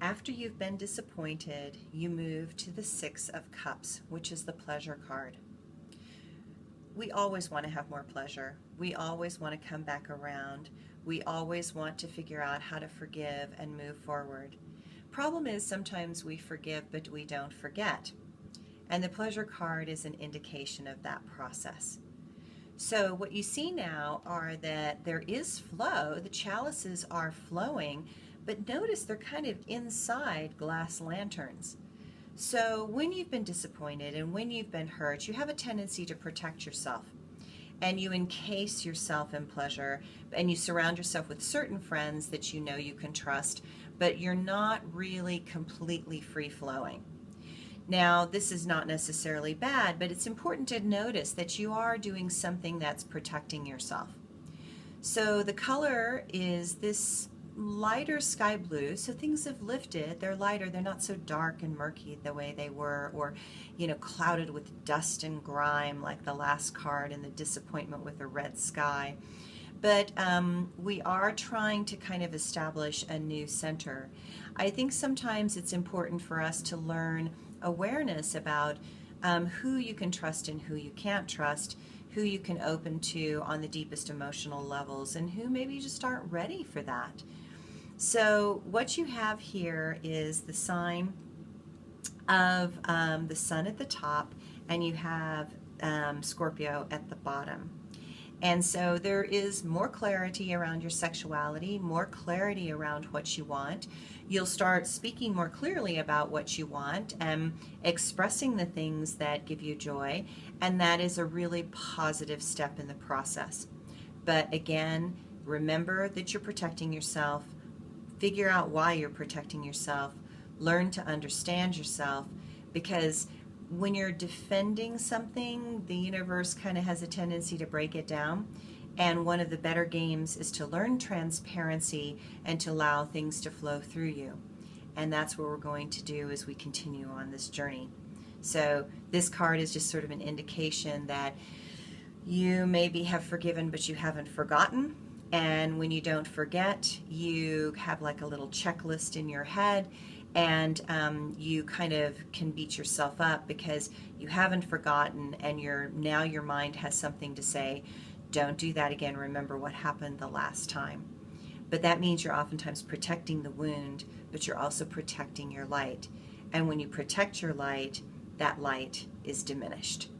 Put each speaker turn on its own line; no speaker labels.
After you've been disappointed, you move to the Six of Cups, which is the pleasure card. We always want to have more pleasure. We always want to come back around. We always want to figure out how to forgive and move forward. Problem is sometimes we forgive, but we don't forget. And the pleasure card is an indication of that process. So what you see now are that there is flow. The chalices are flowing, but notice they're kind of inside glass lanterns. So when you've been disappointed and when you've been hurt, you have a tendency to protect yourself. And you encase yourself in pleasure, and you surround yourself with certain friends that you know you can trust, but you're not really completely free-flowing. Now, this is not necessarily bad, but it's important to notice that you are doing something that's protecting yourself. So the color is this lighter sky blue, so things have lifted, they're lighter, they're not so dark and murky the way they were, or clouded with dust and grime like the last card and the disappointment with the red sky. But we are trying to kind of establish a new center. I think sometimes it's important for us to learn awareness about who you can trust and who you can't trust, who you can open to on the deepest emotional levels, and who maybe just aren't ready for that. So what you have here is the sign of the sun at the top, and you have Scorpio at the bottom. And so there is more clarity around your sexuality, more clarity around what you want. You'll start speaking more clearly about what you want and expressing the things that give you joy, and that is a really positive step in the process. But again, remember that you're protecting yourself. Figure out why you're protecting yourself. Learn to understand yourself, because when you're defending something, the universe kind of has a tendency to break it down. And one of the better games is to learn transparency and to allow things to flow through you. And that's what we're going to do as we continue on this journey. So this card is just sort of an indication that you maybe have forgiven, but you haven't forgotten. And when you don't forget, you have like a little checklist in your head, and you kind of can beat yourself up because you haven't forgotten, and now your mind has something to say. Don't do that again. Remember what happened the last time. But that means you're oftentimes protecting the wound, but you're also protecting your light. And when you protect your light, that light is diminished.